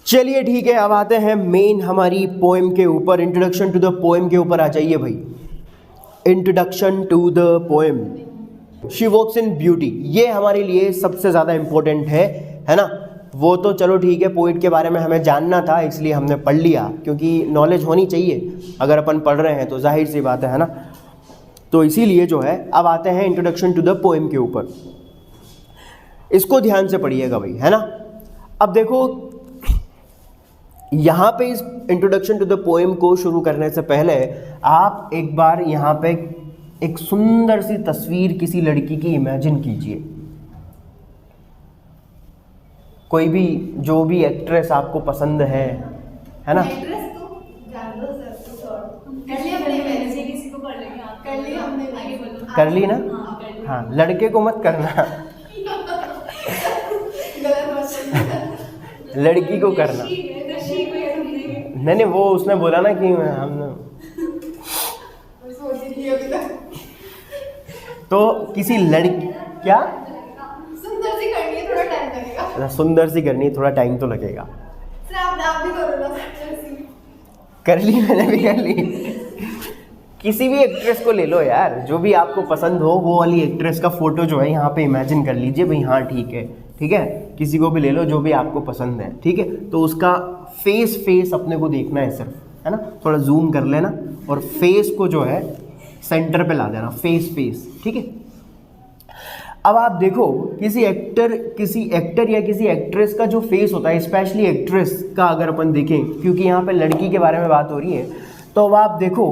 चलिए ठीक है, अब आते हैं मेन हमारी पोएम के ऊपर। इंट्रोडक्शन टू द पोएम के ऊपर आ जाइए भाई। Introduction to the poem, she walks in beauty, ये हमारे लिए सबसे ज़्यादा इम्पोर्टेंट है ना। वो तो चलो ठीक है, पोइट के बारे में हमें जानना था इसलिए हमने पढ़ लिया, क्योंकि नॉलेज होनी चाहिए अगर अपन पढ़ रहे हैं तो, जाहिर सी बात है ना। तो इसीलिए जो है अब आते हैं इंट्रोडक्शन टू द पोएम के ऊपर। इसको ध्यान से पढ़िएगा भाई, है ना। अब देखो यहाँ पे इस इंट्रोडक्शन टू द पोएम को शुरू करने से पहले आप एक बार यहाँ पे एक सुंदर सी तस्वीर किसी लड़की की इमेजिन कीजिए। कोई भी, जो भी एक्ट्रेस आपको पसंद है ना। कर ली ना। हाँ, लड़के को मत करना लड़की को करना। नहीं, वो उसने बोला ना कि हमने तो किसी लड़की, क्या सुंदर सी करनी है, थोड़ा टाइम लगेगा। सुंदर सी करनी है, थोड़ा टाइम तो लगेगा। सर आप भी करो ना, कर ली, मैंने भी कर ली। किसी भी एक्ट्रेस को ले लो यार, जो भी आपको पसंद हो वो वाली एक्ट्रेस का फोटो जो है यहाँ पे इमेजिन कर लीजिए भाई। हाँ ठीक है, ठीक है, किसी को भी ले लो जो भी आपको पसंद है, ठीक है। तो उसका फेस अपने को देखना है सिर्फ, है ना। थोड़ा जूम कर लेना और फेस को जो है सेंटर पे ला देना, फेस, ठीक है। अब आप देखो किसी एक्टर या किसी एक्ट्रेस का जो फेस होता है, स्पेशली एक्ट्रेस का अगर अपन देखें, क्योंकि यहाँ पे लड़की के बारे में बात हो रही है, तो अब आप देखो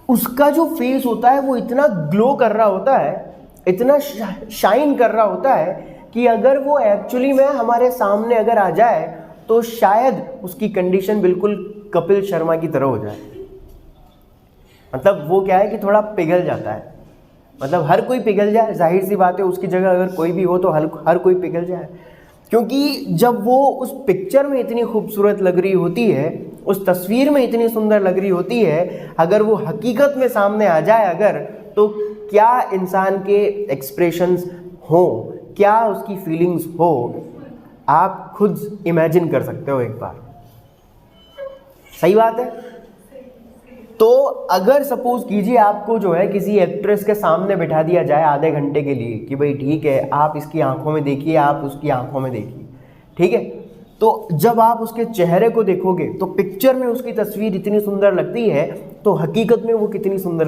उसका जो फेस होता है वो इतना ग्लो कर रहा होता है, इतना शाइन कर रहा होता है कि अगर वो एक्चुअली में हमारे सामने अगर आ जाए तो शायद उसकी कंडीशन बिल्कुल कपिल शर्मा की तरह हो जाए। मतलब वो क्या है कि थोड़ा पिघल जाता है, मतलब हर कोई पिघल जाए, जाहिर सी बात है उसकी जगह अगर कोई भी हो तो हर कोई पिघल जाए। क्योंकि जब वो उस पिक्चर में इतनी खूबसूरत लग रही होती है, उस तस्वीर में इतनी सुंदर लग रही होती है, अगर वो हकीकत में सामने आ जाए अगर, तो क्या इंसान के एक्सप्रेशंस हो, क्या उसकी फीलिंग्स हो, आप खुद इमेजिन कर सकते हो एक बार। सही बात है। तो अगर सपोज कीजिए आपको जो है किसी एक्ट्रेस के सामने बिठा दिया जाए आधे घंटे के लिए कि भाई ठीक है, आप इसकी आंखों में देखिए, आप उसकी आंखों में देखिए, ठीक है। तो जब आप उसके चेहरे को देखोगे तो पिक्चर में उसकी तस्वीर इतनी सुंदर लगती है, तो हकीकत में वो कितनी सुंदर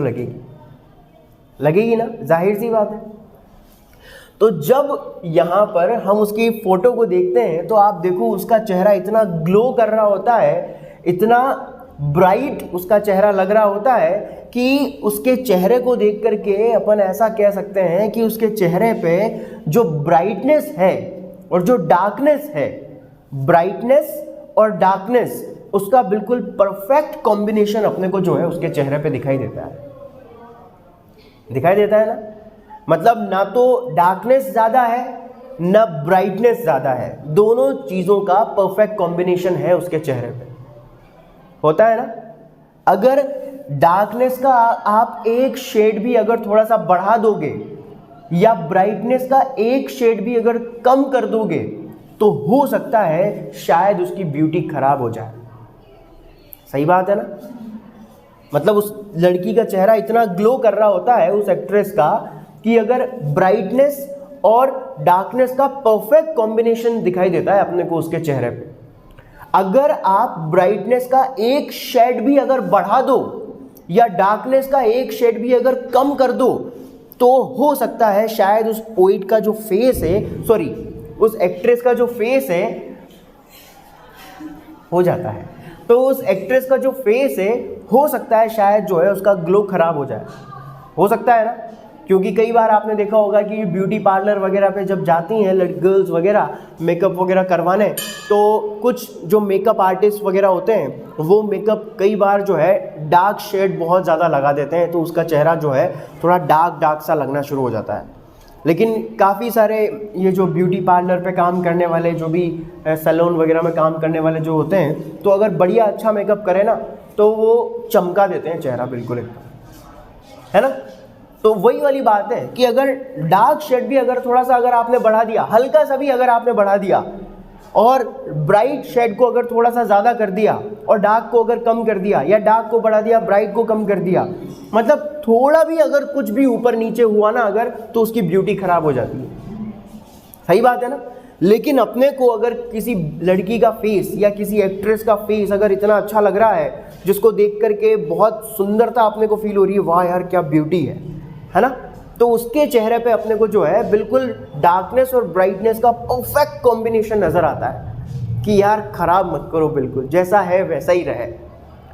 लगेगी ना, जाहिर सी बात है। तो जब यहाँ पर हम उसकी फ़ोटो को देखते हैं तो आप देखो उसका चेहरा इतना ग्लो कर रहा होता है, इतना ब्राइट उसका चेहरा लग रहा होता है कि उसके चेहरे को देख करके अपन ऐसा कह सकते हैं कि उसके चेहरे पे जो ब्राइटनेस है और जो डार्कनेस है, ब्राइटनेस और डार्कनेस, उसका बिल्कुल परफेक्ट कॉम्बिनेशन अपने को जो है उसके चेहरे पे दिखाई देता है ना। मतलब ना तो डार्कनेस ज़्यादा है ना ब्राइटनेस ज़्यादा है, दोनों चीज़ों का परफेक्ट कॉम्बिनेशन है उसके चेहरे पे, होता है ना। अगर डार्कनेस का आप एक शेड भी अगर थोड़ा सा बढ़ा दोगे या ब्राइटनेस का एक शेड भी अगर कम कर दोगे तो हो सकता है शायद उसकी ब्यूटी खराब हो जाए। सही बात है ना। मतलब उस लड़की का चेहरा इतना ग्लो कर रहा होता है उस एक्ट्रेस का कि अगर ब्राइटनेस और डार्कनेस का परफेक्ट कॉम्बिनेशन दिखाई देता है अपने को उसके चेहरे पे। अगर आप ब्राइटनेस का एक शेड भी अगर बढ़ा दो या डार्कनेस का एक शेड भी अगर कम कर दो तो हो सकता है शायद उस पोइट का जो फेस है, सॉरी उस एक्ट्रेस का जो फेस है, हो जाता है, तो उस एक्ट्रेस का जो फेस है हो सकता है शायद जो है उसका ग्लो खराब हो जाए, हो सकता है ना। क्योंकि कई बार आपने देखा होगा कि ब्यूटी पार्लर वगैरह पे जब जाती हैं गर्ल्स वगैरह मेकअप वगैरह करवाने, तो कुछ जो मेकअप आर्टिस्ट वगैरह होते हैं वो मेकअप कई बार जो है डार्क शेड बहुत ज़्यादा लगा देते हैं, तो उसका चेहरा जो है थोड़ा डार्क सा लगना शुरू हो जाता है। लेकिन काफ़ी सारे ये जो ब्यूटी पार्लर पे काम करने वाले, जो भी सैलून वगैरह में काम करने वाले जो होते हैं, तो अगर बढ़िया अच्छा मेकअप करें ना तो वो चमका देते हैं चेहरा बिल्कुल एकदम, है ना। तो वही वाली बात है कि अगर डार्क शेड भी अगर थोड़ा सा अगर आपने बढ़ा दिया, हल्का सा भी अगर आपने बढ़ा दिया, और ब्राइट शेड को अगर थोड़ा सा ज़्यादा कर दिया और डार्क को अगर कम कर दिया, या डार्क को बढ़ा दिया ब्राइट को कम कर दिया, मतलब थोड़ा भी अगर कुछ भी ऊपर नीचे हुआ ना अगर, तो उसकी ब्यूटी खराब हो जाती है। सही बात है ना। लेकिन अपने को अगर किसी लड़की का फेस या किसी एक्ट्रेस का फेस अगर इतना अच्छा लग रहा है, जिसको देख करके बहुत सुंदरता अपने को फील हो रही है, वाह यार क्या ब्यूटी है ना, तो उसके चेहरे पे अपने को जो है बिल्कुल डार्कनेस और ब्राइटनेस का परफेक्ट कॉम्बिनेशन नज़र आता है कि यार ख़राब मत करो, बिल्कुल जैसा है वैसा ही रहे,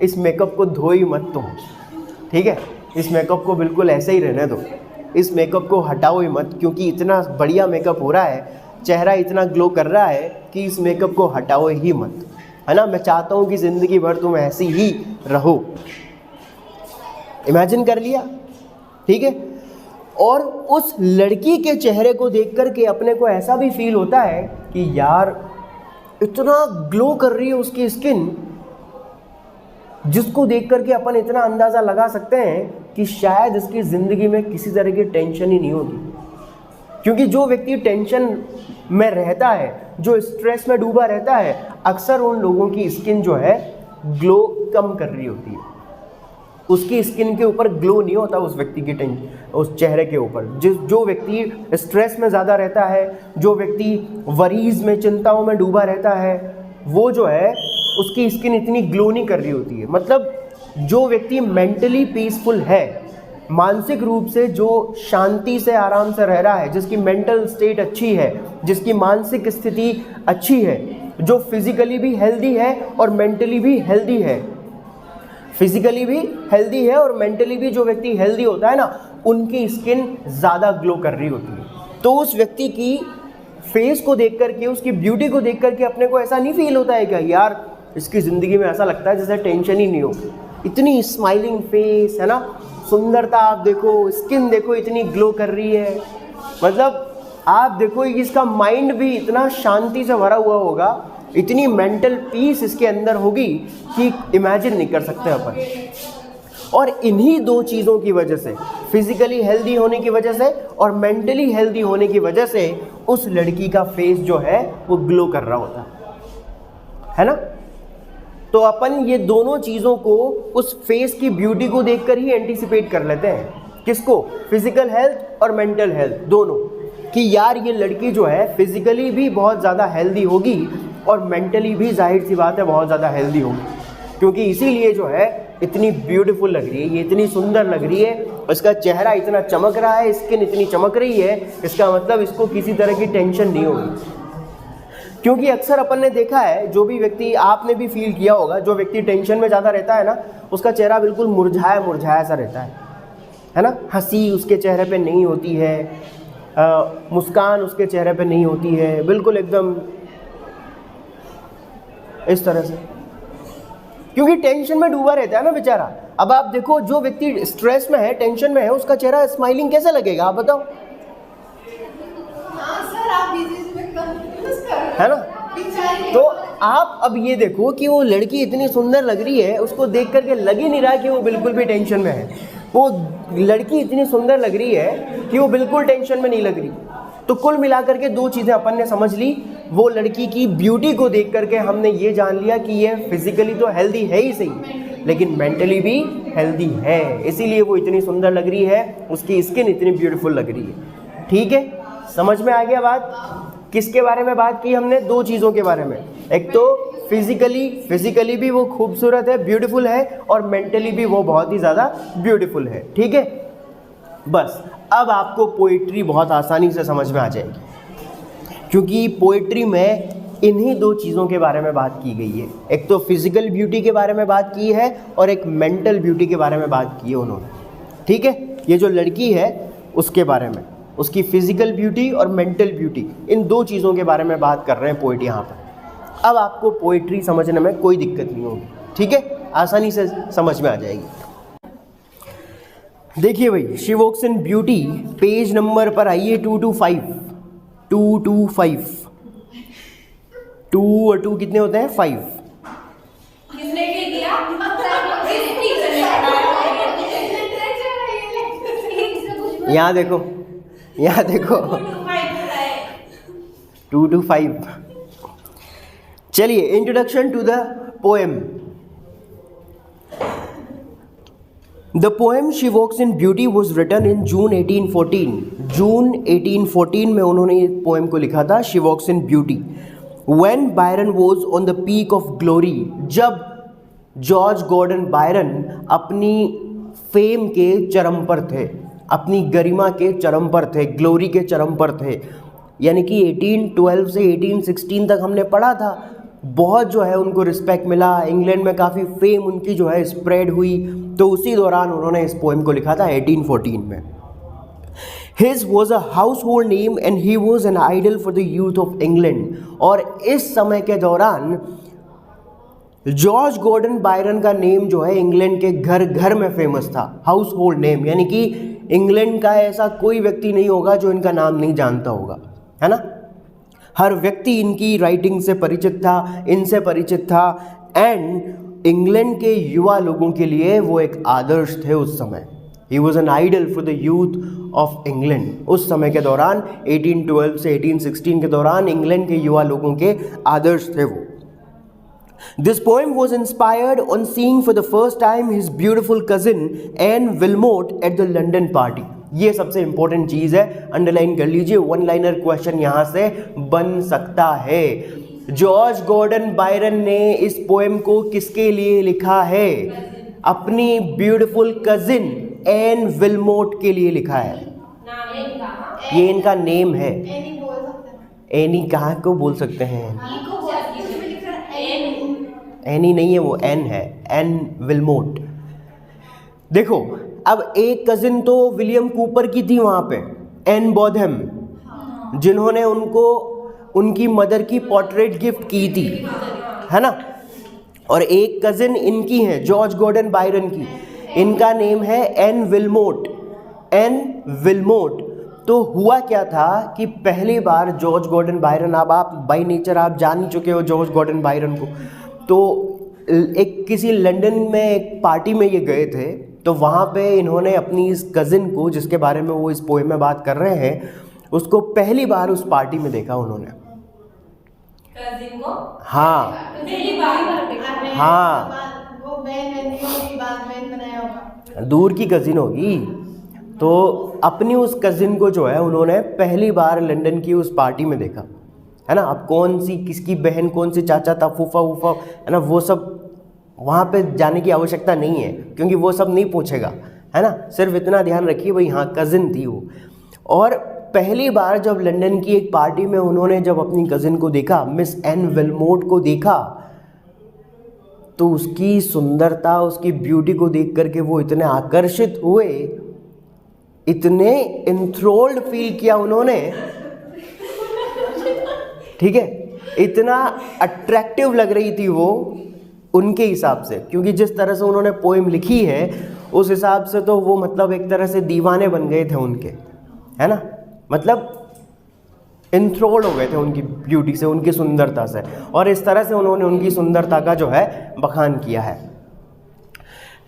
इस मेकअप को धो ही मत तुम, ठीक है, इस मेकअप को बिल्कुल ऐसे ही रहने दो, इस मेकअप को हटाओ ही मत, क्योंकि इतना बढ़िया मेकअप हो रहा है, चेहरा इतना ग्लो कर रहा है कि इस मेकअप को हटाओ ही मत, है ना। मैं चाहता हूँ कि ज़िंदगी भर तुम ऐसी ही रहो। इमेजिन कर लिया, ठीक है। और उस लड़की के चेहरे को देख कर के अपने को ऐसा भी फील होता है कि यार इतना ग्लो कर रही है उसकी स्किन, जिसको देख करके अपन इतना अंदाज़ा लगा सकते हैं कि शायद इसकी ज़िंदगी में किसी तरह की टेंशन ही नहीं होगी। क्योंकि जो व्यक्ति टेंशन में रहता है, जो स्ट्रेस में डूबा रहता है, अक्सर उन लोगों की स्किन जो है ग्लो कम कर रही होती है, उसकी स्किन के ऊपर ग्लो नहीं होता उस व्यक्ति की उस चेहरे के ऊपर। जो व्यक्ति स्ट्रेस में ज़्यादा रहता है, जो व्यक्ति वरीज में, चिंताओं में डूबा रहता है, वो जो है उसकी स्किन इतनी ग्लो नहीं कर रही होती है। मतलब जो व्यक्ति मेंटली पीसफुल है, मानसिक रूप से जो शांति से आराम से रह रहा है, जिसकी मेंटल स्टेट अच्छी है, जिसकी मानसिक स्थिति अच्छी है, जो फिजिकली भी हेल्दी है और मेंटली भी हेल्दी है, फिजिकली भी हेल्दी है और मेंटली भी जो व्यक्ति हेल्दी होता है ना, उनकी स्किन ज़्यादा ग्लो कर रही होती है। तो उस व्यक्ति की फेस को देख करके, उसकी ब्यूटी को देख करके अपने को ऐसा नहीं फील होता है क्या यार इसकी ज़िंदगी में ऐसा लगता है जैसे टेंशन ही नहीं हो, इतनी स्माइलिंग फेस है ना, सुंदरता आप देखो, स्किन देखो इतनी ग्लो कर रही है। मतलब आप देखो इसका माइंड भी इतना शांति से भरा हुआ होगा, इतनी मेंटल पीस इसके अंदर होगी कि इमेजिन नहीं कर सकते अपन। और इन्हीं दो चीज़ों की वजह से, फिजिकली हेल्दी होने की वजह से और मेंटली हेल्दी होने की वजह से, उस लड़की का फेस जो है वो ग्लो कर रहा होता है ना। तो अपन ये दोनों चीज़ों को, उस फेस की ब्यूटी को देखकर ही एंटिसिपेट कर लेते हैं। किसको? फिजिकल हेल्थ और मेंटल हेल्थ दोनों, कि यार ये लड़की जो है फिजिकली भी बहुत ज़्यादा हेल्दी होगी और मेंटली भी जाहिर सी बात है बहुत ज़्यादा हेल्दी होगी, क्योंकि इसीलिए जो है इतनी ब्यूटीफुल लग रही है, ये इतनी सुंदर लग रही है, इसका चेहरा इतना चमक रहा है, स्किन इतनी चमक रही है, इसका मतलब इसको किसी तरह की टेंशन नहीं होगी। क्योंकि अक्सर अपन ने देखा है, जो भी व्यक्ति, आपने भी फील किया होगा, जो व्यक्ति टेंशन में ज़्यादा रहता है ना, उसका चेहरा बिल्कुल मुरझाया मुरझाया सा रहता है ना, हंसी उसके चेहरे पे नहीं होती है, मुस्कान उसके चेहरे पे नहीं होती है, बिल्कुल एकदम इस तरह से, क्योंकि टेंशन में डूबा रहता है ना बेचारा। अब आप देखो, जो व्यक्ति स्ट्रेस में है, टेंशन में है, उसका चेहरा स्माइलिंग कैसे लगेगा आप बताओ? हाँ सर, आप बीच में कंफ्यूज कर रहे हो, है ना। बेचारी। तो आप अब ये देखो कि वो लड़की इतनी सुंदर लग रही है, उसको देख करके लग ही नहीं रहा कि वो बिल्कुल भी टेंशन में है। वो लड़की इतनी सुंदर लग रही है कि वो बिल्कुल टेंशन में नहीं लग रही। तो कुल मिलाकर के दो चीज़ें अपन ने समझ ली। वो लड़की की ब्यूटी को देख करके हमने ये जान लिया कि ये फिजिकली तो हेल्दी है ही सही, लेकिन मेंटली भी हेल्दी है, इसीलिए वो इतनी सुंदर लग रही है, उसकी स्किन इतनी ब्यूटीफुल लग रही है। ठीक है, समझ में आ गया बात? किसके बारे में बात की हमने? दो चीज़ों के बारे में। एक तो फिजिकली भी वो खूबसूरत है, ब्यूटीफुल है, और मेंटली भी वो बहुत ही ज़्यादा ब्यूटीफुल है। ठीक है, बस अब आपको पोइट्री बहुत आसानी से समझ में आ जाएगी, क्योंकि पोइट्री में इन्हीं दो चीज़ों के बारे में बात की गई है। एक तो फिजिकल ब्यूटी के बारे में बात की है और एक मेंटल ब्यूटी के बारे में बात की है उन्होंने। ठीक है, ये जो लड़की है उसके बारे में, उसकी फिजिकल ब्यूटी और मेंटल ब्यूटी, इन दो चीज़ों के बारे में बात कर रहे हैं पोइट यहाँ पर। अब आपको पोइट्री समझने में कोई दिक्कत नहीं होगी। ठीक है, आसानी से समझ में आ जाएगी। देखिए भाई, she walks in beauty, page number पर आइए 225। 225, 2 और 2 कितने होते हैं? 5। किसने के दिया? यहाँ देखो, यहाँ देखो, 225। चलिए, introduction to the poem. The poem she walks in beauty was written in June 1814। June 1814 में उन्होंने इस पोएम को लिखा था, she walks in beauty. When Byron was on the peak of glory, जब जॉर्ज गॉर्डन बायरन अपनी fame के चरम पर थे, अपनी गरिमा के चरम पर थे, ग्लोरी के चरम पर थे। यानी कि 1812 से 1816 तक हमने पढ़ा था, बहुत जो है उनको रिस्पेक्ट मिला, इंग्लैंड में काफ़ी फेम उनकी जो है स्प्रेड हुई। तो उसी दौरान उन्होंने इस पोएम को लिखा था 1814 में। His was a household name and he was an idol for the youth of England। और इस समय के दौरान जॉर्ज गॉर्डन बायरन का नेम जो है इंग्लैंड के घर घर में फेमस था। हाउस होल्ड नेम, यानी कि इंग्लैंड का ऐसा कोई व्यक्ति नहीं होगा जो इनका नाम नहीं जानता होगा, है ना। हर व्यक्ति इनकी राइटिंग से परिचित था, इनसे परिचित था। एंड इंग्लैंड के युवा लोगों के लिए वो एक आदर्श थे उस समय। He was an idol for the youth of England. उस समय के दौरान 1812 से 1816 के दौरान इंग्लैंड के युवा लोगों के आदर्श थे वो। This poem was inspired on seeing for the first time his beautiful cousin Anne Wilmot at the London party। ये सबसे इंपॉर्टेंट चीज़ है, अंडरलाइन कर लीजिए, वन लाइनर क्वेश्चन यहाँ से बन सकता है। जॉर्ज गॉर्डन बायरन ने इस पोएम को किसके लिए लिखा है? अपनी ब्यूटीफुल कजिन एन विलमोट के लिए लिखा है। ये इनका नेम है। एनी बोल सकते हैं। एनी कहाँ को बोल सकते हैं? ई को बोल सकते हैं। उसमें लिख रहा है एन। एनी नहीं है, वो एन है, एन विलमोट। देखो, अब एक कजिन तो विलियम कूपर की थी वहाँ पे, एन बॉथम, जिन्होंने उनको उनकी मदर की पोर्ट्रेट गिफ्ट की थी, है ना। और एक कजिन इनकी है जॉर्ज गॉर्डन बायरन की, इनका नेम है एन विलमोट। N Wilmot. तो हुआ क्या था कि पहली बार जॉर्ज गॉर्डन बायरन, अब आप बाई नेचर आप जान ही चुके हो जॉर्ज गॉर्डन बायरन को, तो एक किसी लंदन में एक पार्टी में ये गए थे। तो वहाँ पे इन्होंने अपनी इस कज़िन को, जिसके बारे में वो इस पोएम में बात कर रहे हैं, उसको पहली बार उस पार्टी में देखा उन्होंने। कजिन को? हाँ पहली बार। हाँ, वो बहन नहीं होगी, बाद में बनाया होगा। दूर की कज़िन होगी। तो अपनी उस कज़िन को जो है उन्होंने पहली बार लंदन की उस पार्टी में देखा, है ना। अब कौन सी किसकी बहन, कौन सी चाचा था, फूफा वूफा, है ना, वो सब वहाँ पे जाने की आवश्यकता नहीं है, क्योंकि वो सब नहीं पूछेगा, है ना। सिर्फ इतना ध्यान रखिए भाई, हाँ कज़िन थी वो। और पहली बार जब लंदन की एक पार्टी में उन्होंने जब अपनी कज़िन को देखा, मिस एन विलमोट को देखा, तो उसकी सुंदरता, उसकी ब्यूटी को देख करके वो इतने आकर्षित हुए, इतने इंथ्रोल्ड फील किया उन्होंने, ठीक है, इतना अट्रैक्टिव लग रही थी वो उनके हिसाब से, क्योंकि जिस तरह से उन्होंने पोएम लिखी है उस हिसाब से तो वो मतलब एक तरह से दीवाने बन गए थे उनके, है ना। मतलब इंथ्रोल्ड हो गए थे उनकी ब्यूटी से, उनकी सुंदरता से, और इस तरह से उन्होंने उनकी सुंदरता का जो है बखान किया है।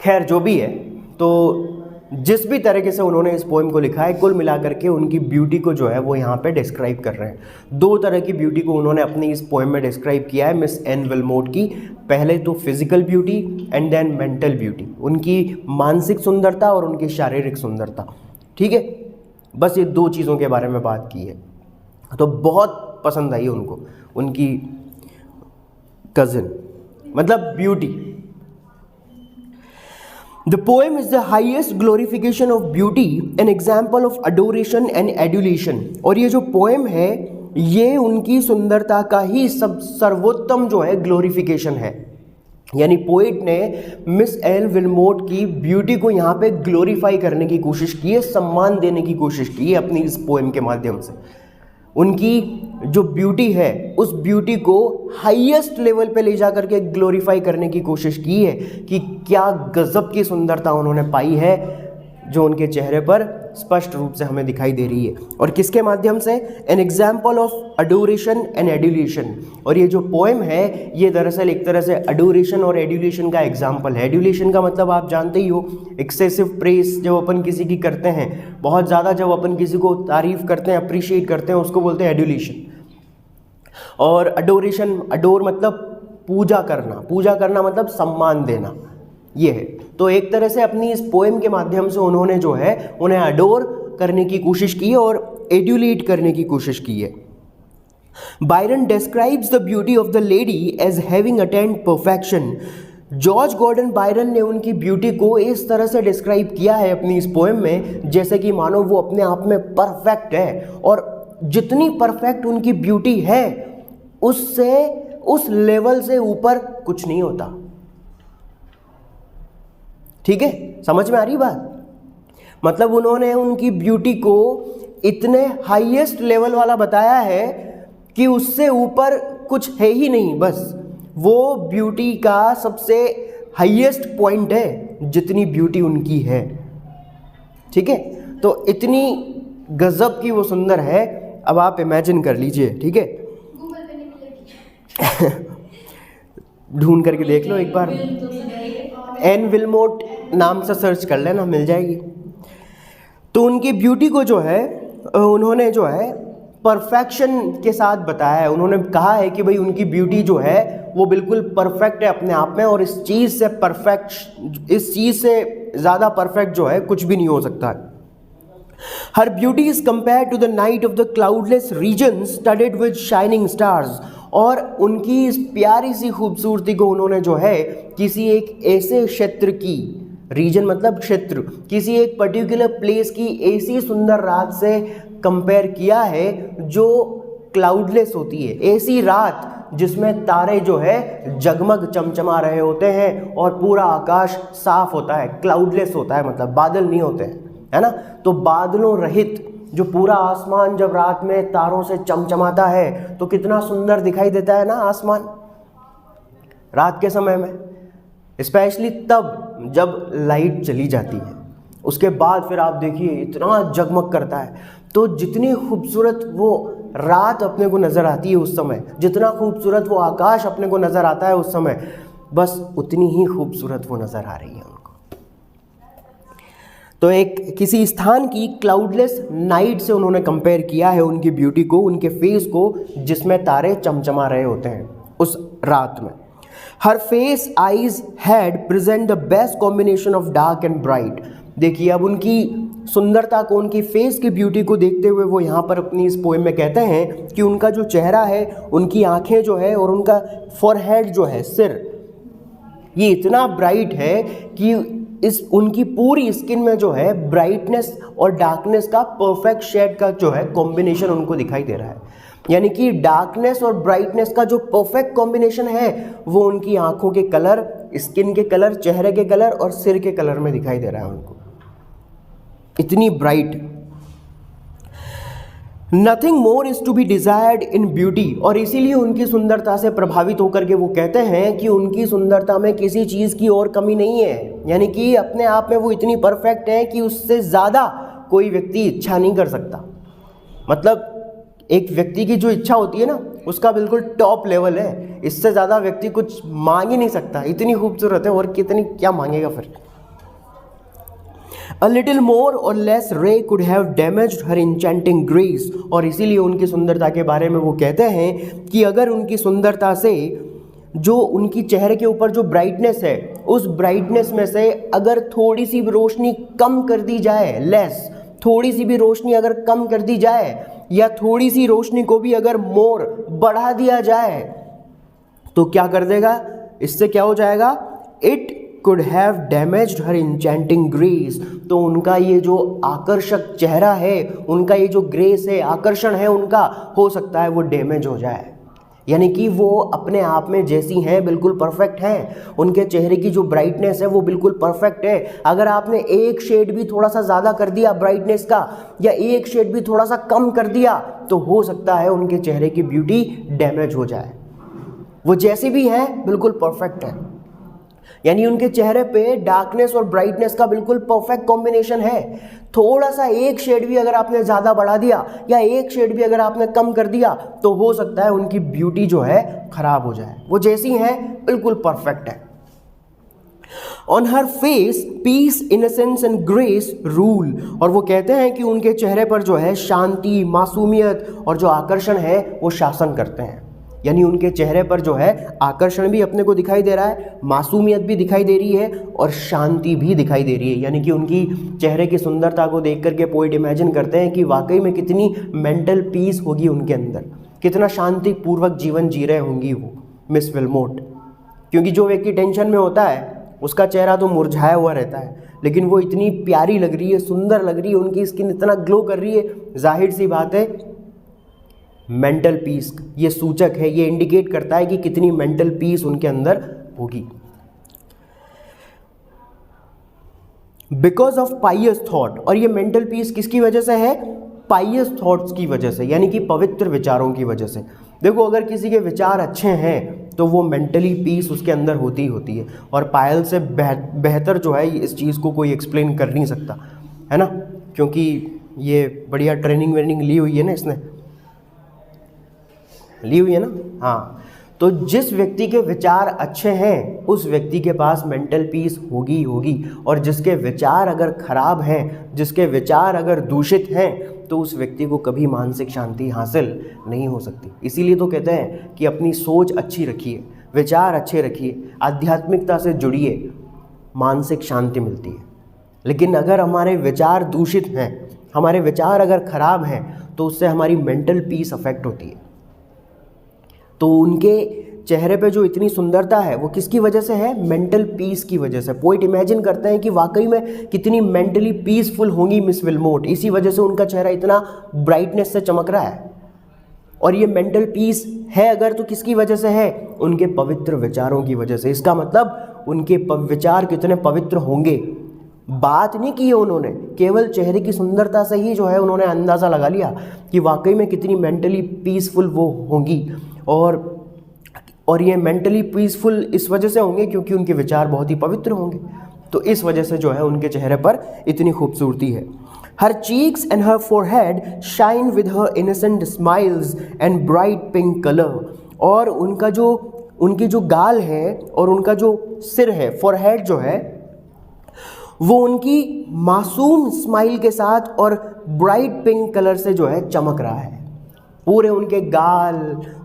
खैर जो भी है, तो जिस भी तरीके से उन्होंने इस पोएम को लिखा है, कुल मिलाकर के उनकी ब्यूटी को जो है वो यहाँ पे डिस्क्राइब कर रहे हैं। दो तरह की ब्यूटी को उन्होंने अपनी इस पोएम में डिस्क्राइब किया है मिस एन विलमोट की। पहले तो physical beauty and then mental beauty, उनकी मानसिक सुंदरता और उनकी शारीरिक सुंदरता, ठीक है। बस ये दो चीज़ों के बारे में बात की है। तो बहुत पसंद आई उनको उनकी कज़िन, मतलब beauty. The poem is the highest glorification of beauty, an example of adoration and adulation। और ये जो पोएम है ये उनकी सुंदरता का ही सब सर्वोत्तम जो है ग्लोरिफिकेशन है। यानी पोइट ने मिस एन विलमोट की ब्यूटी को यहाँ पे ग्लोरीफाई करने की कोशिश की है, सम्मान देने की कोशिश की है अपनी इस पोएम के माध्यम से। उनकी जो ब्यूटी है उस ब्यूटी को हाईएस्ट लेवल पे ले जा करके ग्लोरीफाई करने की कोशिश की है कि क्या गजब की सुंदरता उन्होंने पाई है, जो उनके चेहरे पर स्पष्ट रूप से हमें दिखाई दे रही है। और किसके माध्यम से? An example of adoration and adulation. और ये जो पोएम है ये दरअसल एक तरह से अडोरेशन और एड्यूलेशन का एग्जाम्पल है। एड्यूलेशन का मतलब आप जानते ही हो, एक्सेसिव प्रेस जब अपन किसी की करते हैं, बहुत ज़्यादा जब अपन किसी को तारीफ करते हैं, अप्रिशिएट करते हैं, उसको बोलते हैं एड्यूलेशन। और अडोरेशन, अडोर मतलब पूजा करना मतलब सम्मान देना, ये है। तो एक तरह से अपनी इस पोएम के माध्यम से उन्होंने जो है उन्हें अडोर करने की कोशिश की और एड्यूलेट करने की कोशिश की है। Byron describes the beauty of the lady as having attained perfection. George Gordon Byron ने उनकी ब्यूटी को इस तरह से डिस्क्राइब किया है अपनी इस पोएम में जैसे कि मानो वो अपने आप में परफेक्ट है, और जितनी परफेक्ट उनकी ब्यूटी है उससे, उस लेवल से ऊपर कुछ नहीं होता। ठीक है, समझ में आ रही बात? मतलब उन्होंने उनकी ब्यूटी को इतने हाईएस्ट लेवल वाला बताया है कि उससे ऊपर कुछ है ही नहीं, बस वो ब्यूटी का सबसे हाईएस्ट पॉइंट है जितनी ब्यूटी उनकी है। ठीक है, तो इतनी गजब की वो सुंदर है, अब आप इमेजिन कर लीजिए। ठीक है, गूगल पे नहीं मिलेगी। ढूंढ करके देख लो एक बार, एन विल्मोट नाम से सर्च कर लेना, मिल जाएगी। तो उनकी ब्यूटी को जो है उन्होंने जो है परफेक्शन के साथ बताया है। उन्होंने कहा है कि भाई उनकी ब्यूटी जो है वो बिल्कुल परफेक्ट है अपने आप में, और इस चीज़ से ज़्यादा परफेक्ट जो है कुछ भी नहीं हो सकता। Her beauty is compare to the night of the cloudless region studded with shining stars. और उनकी इस प्यारी सी खूबसूरती को उन्होंने जो है किसी एक ऐसे क्षेत्र की, रीजन मतलब क्षेत्र, किसी एक पर्टिकुलर प्लेस की ऐसी सुंदर रात से कंपेयर किया है जो क्लाउडलेस होती है। ऐसी रात जिसमें तारे जो है जगमग चमचमा रहे होते हैं और पूरा आकाश साफ होता है, क्लाउडलेस होता है, मतलब बादल नहीं होते हैं, है ना। तो बादलों रहित जो पूरा आसमान जब रात में तारों से चमचमाता है तो कितना सुंदर दिखाई देता है ना आसमान रात के समय में, स्पेशली तब जब लाइट चली जाती है। उसके बाद फिर आप देखिए इतना जगमग करता है। तो जितनी खूबसूरत वो रात अपने को नज़र आती है उस समय, जितना खूबसूरत वो आकाश अपने को नज़र आता है उस समय, बस उतनी ही खूबसूरत वो नज़र आ रही है उनको। तो एक किसी स्थान की क्लाउडलेस नाइट से उन्होंने कंपेयर किया है उनकी ब्यूटी को, उनके फेस को, जिसमें तारे चमचमा रहे होते हैं उस रात में। Her face, eyes, head present the best combination of dark and bright. देखिए अब उनकी सुंदरता को, उनकी फेस की ब्यूटी को देखते हुए वो यहाँ पर अपनी इस पोएम में कहते हैं कि उनका जो चेहरा है, उनकी आंखें जो है और उनका फॉरहेड जो है, सिर, ये इतना ब्राइट है कि इस उनकी पूरी स्किन में जो है ब्राइटनेस और डार्कनेस का परफेक्ट शेड का जो है कॉम्बिनेशन उनको दिखाई दे रहा है। यानी कि डार्कनेस और ब्राइटनेस का जो परफेक्ट कॉम्बिनेशन है वो उनकी आंखों के कलर, स्किन के कलर, चेहरे के कलर और सिर के कलर में दिखाई दे रहा है उनको, इतनी bright. Nothing more is to be desired in beauty. और इसीलिए उनकी सुंदरता से प्रभावित होकर के वो कहते हैं कि उनकी सुंदरता में किसी चीज़ की और कमी नहीं है। यानी कि अपने आप में वो इतनी परफेक्ट है कि उससे ज़्यादा कोई व्यक्ति इच्छा नहीं कर सकता। मतलब एक व्यक्ति की जो इच्छा होती है ना, उसका बिल्कुल टॉप लेवल है, इससे ज़्यादा व्यक्ति कुछ मांग ही नहीं सकता, इतनी खूबसूरत है, और कितनी क्या मांगेगा फिर। A little more or less ray could have damaged her enchanting grace। और इसीलिए उनकी सुंदरता के बारे में वो कहते हैं कि अगर उनकी सुंदरता से, जो उनकी चेहरे के ऊपर जो ब्राइटनेस है, उस ब्राइटनेस में से अगर थोड़ी सी भी रोशनी कम कर दी जाए, लेस, थोड़ी सी भी रोशनी अगर कम कर दी जाए, या थोड़ी सी रोशनी को भी अगर मोर बढ़ा दिया जाए, तो क्या कर देगा, इससे क्या हो जाएगा, it could have damaged her enchanting grace। तो उनका ये जो आकर्षक चेहरा है, उनका ये जो ग्रेस है, आकर्षण है उनका, हो सकता है वो डैमेज हो जाए। यानी कि वो अपने आप में जैसी हैं बिल्कुल परफेक्ट हैं, उनके चेहरे की जो ब्राइटनेस है वो बिल्कुल परफेक्ट है। अगर आपने एक शेड भी थोड़ा सा ज़्यादा कर दिया ब्राइटनेस का, या एक शेड भी थोड़ा सा कम कर दिया, तो हो सकता है उनके चेहरे की ब्यूटी डैमेज हो जाए। वो जैसे भी हैं बिल्कुल परफेक्ट है। यानी उनके चेहरे पे डार्कनेस और ब्राइटनेस का बिल्कुल परफेक्ट कॉम्बिनेशन है। थोड़ा सा एक शेड भी अगर आपने ज़्यादा बढ़ा दिया, या एक शेड भी अगर आपने कम कर दिया, तो हो सकता है उनकी ब्यूटी जो है खराब हो जाए। वो जैसी हैं बिल्कुल परफेक्ट है। On her face peace, innocence and grace rule. और वो कहते हैं कि उनके चेहरे पर जो है शांति, मासूमियत और जो आकर्षण है वो शासन करते हैं। यानी उनके चेहरे पर जो है आकर्षण भी अपने को दिखाई दे रहा है, मासूमियत भी दिखाई दे रही है और शांति भी दिखाई दे रही है। यानी कि उनकी चेहरे की सुंदरता को देख करके पोइट इमेजिन करते हैं कि वाकई में कितनी मेंटल पीस होगी उनके अंदर, कितना शांतिपूर्वक जीवन जी रहे होंगी वो मिस विल्मोट। क्योंकि जो व्यक्ति टेंशन में होता है उसका चेहरा तो मुरझाया हुआ रहता है, लेकिन वो इतनी प्यारी लग रही है, सुंदर लग रही है, उनकी स्किन इतना ग्लो कर रही है, जाहिर सी बात है मेंटल पीस ये सूचक है, ये इंडिकेट करता है कि कितनी मेंटल पीस उनके अंदर होगी। बिकॉज ऑफ पाइयस थॉट, और ये मेंटल पीस किसकी वजह से है? पाइयस थॉट्स की वजह से, यानी कि पवित्र विचारों की वजह से। देखो अगर किसी के विचार अच्छे हैं तो वो मेंटली पीस उसके अंदर होती ही होती है, और पायल से बेहतर जो है इस चीज़ को कोई एक्सप्लेन कर नहीं सकता, है ना, क्योंकि ये बढ़िया ट्रेनिंग वेनिंग ली हुई है ना, इसने ली हुई है ना। हाँ, तो जिस व्यक्ति के विचार अच्छे हैं उस व्यक्ति के पास मेंटल पीस होगी ही होगी, और जिसके विचार अगर खराब हैं, जिसके विचार अगर दूषित हैं, तो उस व्यक्ति को कभी मानसिक शांति हासिल नहीं हो सकती। इसीलिए तो कहते हैं कि अपनी सोच अच्छी रखिए, विचार अच्छे रखिए, आध्यात्मिकता से जुड़िए, मानसिक शांति मिलती है। लेकिन अगर हमारे विचार दूषित हैं, हमारे विचार अगर खराब हैं, तो उससे हमारी मेंटल पीस अफेक्ट होती है। तो उनके चेहरे पे जो इतनी सुंदरता है वो किसकी वजह से है? मेंटल पीस की वजह से। पोइट इमेजिन करते हैं कि वाकई में कितनी मेंटली पीसफुल होंगी मिस विल्मोट, इसी वजह से उनका चेहरा इतना ब्राइटनेस से चमक रहा है। और ये मेंटल पीस है अगर तो किसकी वजह से है? उनके पवित्र विचारों की वजह से। इसका मतलब उनके विचार कितने पवित्र होंगे, बात नहीं की है उन्होंने, केवल चेहरे की सुंदरता से ही जो है उन्होंने अंदाज़ा लगा लिया कि वाकई में कितनी मेंटली पीसफुल वो होंगी। और ये मेंटली पीसफुल इस वजह से होंगे क्योंकि उनके विचार बहुत ही पवित्र होंगे। तो इस वजह से जो है उनके चेहरे पर इतनी खूबसूरती है। Her cheeks and her forehead shine with her innocent smiles and bright pink colour. और उनकी जो गाल है और उनका जो सिर है, फोरहेड जो है, वो उनकी मासूम स्माइल के साथ और ब्राइट पिंक कलर से जो है चमक रहा है। पूरे उनके गाल,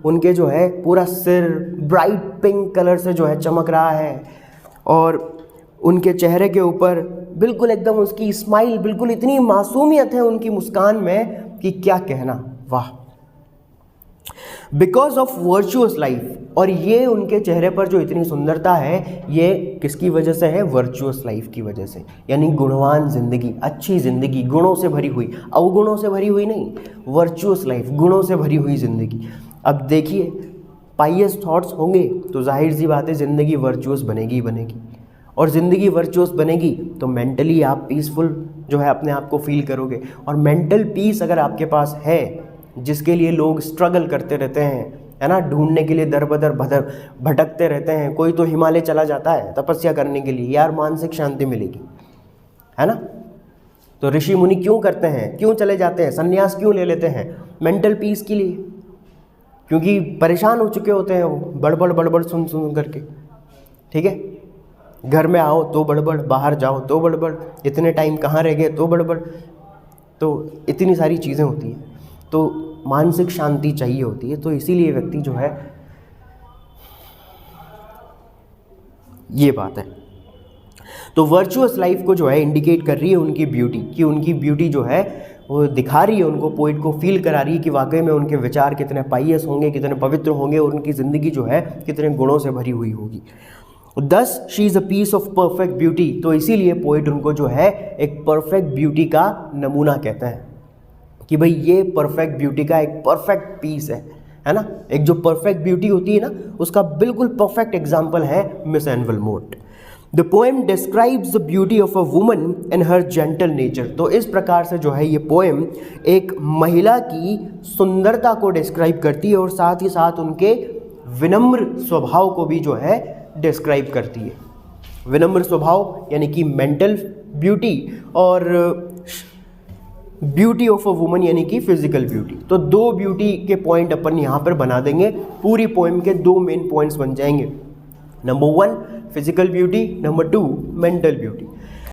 उनके जो है पूरा सिर ब्राइट पिंक कलर से जो है चमक रहा है, और उनके चेहरे के ऊपर बिल्कुल एकदम उसकी स्माइल, बिल्कुल इतनी मासूमियत है उनकी मुस्कान में कि क्या कहना, वाह। बिकॉज ऑफ वर्चुअस लाइफ, और ये उनके चेहरे पर जो इतनी सुंदरता है ये किसकी वजह से है? वर्चुअस लाइफ की वजह से, यानी गुणवान जिंदगी, अच्छी जिंदगी, गुणों से भरी हुई, अवगुणों से भरी हुई नहीं, वर्चुअस लाइफ, गुणों से भरी हुई जिंदगी। अब देखिए पाइयस थॉट्स होंगे तो जाहिर सी बात है ज़िंदगी वर्चुअस बनेगी ही बनेगी, और ज़िंदगी वर्चुअस बनेगी तो मेंटली आप पीसफुल जो है अपने आप को फील करोगे। और मेंटल पीस अगर आपके पास है, जिसके लिए लोग स्ट्रगल करते रहते हैं, है ना, ढूंढने के लिए दर बदर भटकते रहते हैं, कोई तो हिमालय चला जाता है तपस्या करने के लिए, यार मानसिक शांति मिलेगी, है ना। तो ऋषि मुनि क्यों करते हैं, क्यों चले जाते हैं, संन्यास क्यों ले लेते हैं? मेंटल पीस के लिए, क्योंकि परेशान हो चुके होते हैं वो बड़बड़ सुन करके, ठीक है। घर में आओ तो बड़बड़, बाहर जाओ तो बड़बड़, इतने टाइम कहाँ रह गए तो बड़बड़, तो इतनी सारी चीज़ें होती हैं। तो मानसिक शांति चाहिए होती है, तो इसीलिए व्यक्ति जो है, ये बात है। तो वर्चुअस लाइफ को जो है इंडिकेट कर रही है उनकी ब्यूटी, कि उनकी ब्यूटी जो है वो दिखा रही है उनको, पोइट को फील करा रही है कि वाकई में उनके विचार कितने पाइयस होंगे, कितने पवित्र होंगे, और उनकी ज़िंदगी जो है कितने गुणों से भरी हुई होगी। Thus she is a piece of perfect beauty, तो इसीलिए पोइट उनको जो है एक परफेक्ट ब्यूटी का नमूना कहते हैं कि भाई ये परफेक्ट ब्यूटी का एक परफेक्ट पीस है ना। एक जो परफेक्ट ब्यूटी होती है ना, उसका बिल्कुल परफेक्ट एग्जाम्पल है Miss Anne Wilmot. The poem describes the beauty of a woman and her gentle nature. तो इस प्रकार से जो है ये पोएम एक महिला की सुंदरता को डिस्क्राइब करती है और साथ ही साथ उनके विनम्र स्वभाव को भी जो है डिस्क्राइब करती है। विनम्र स्वभाव यानी कि मेंटल ब्यूटी, और ब्यूटी ऑफ अ वुमन यानी कि फिजिकल ब्यूटी। तो दो ब्यूटी के पॉइंट अपन यहाँ पर बना देंगे, पूरी पोएम के दो मेन पॉइंट्स बन जाएंगे। Number 1 physical beauty, number 2 mental beauty.